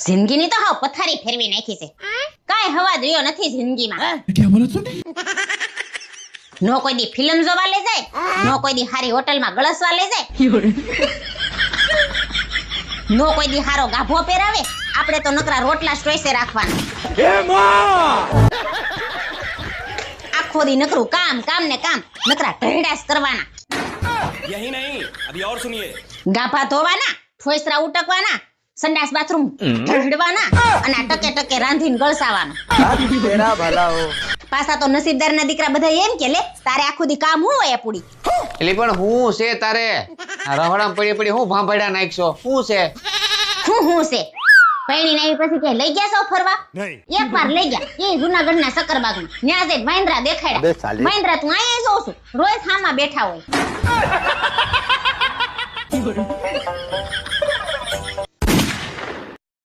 જિંદગીની તો હાવ પથારી ફેરવી નાખી છે. કાંઈ હવા જોયો નથી જિંદગીમાં. क्या बोला तूने? નો કોઈ દી ફિલ્મ જોવા લઈ જાય, નો કોઈ દી હારી હોટલમાં ગળસવા લઈ જાય, નો કોઈ દી હારો ગાભો પહેરાવે. આપણે તો નકરા રોટલા સ્ટોઈસે રાખવાના. આખો દી નકરું કામ કામ ને કામ, નકરા ઢેડાસ કરવાના. यही नहीं, अभी और सुनिए. ગાભા ધોવાના, ફોઈસરા ઉટકવાના, સંડાસ બાથરૂમ ઢળવાના અને આ ટકે ટકે રાંધીને ગળસાવાનું. તેરા ભલા હો. પાછા તો નસીબદારના દીકરા બધા એમ કે લે તારે આખું દી કામ હું હોય પૂડી. એટલે પણ હું છે તારે આ રહોડામાં પડી પડી હું ભાંભળ્યા નાખશો હું છે હું છે પૈણી નાઈ પછી કે લઈ ગયા છો ફરવા? એકવાર લઈ ગયા, એ જૂનાગઢના સકરબાગમાં. ન્યા જઈને મહેન્દ્રા દેખાડ્યા. મહેન્દ્રા તું અહીંયા જોઉં છું, રોજ સામા બેઠા હોય.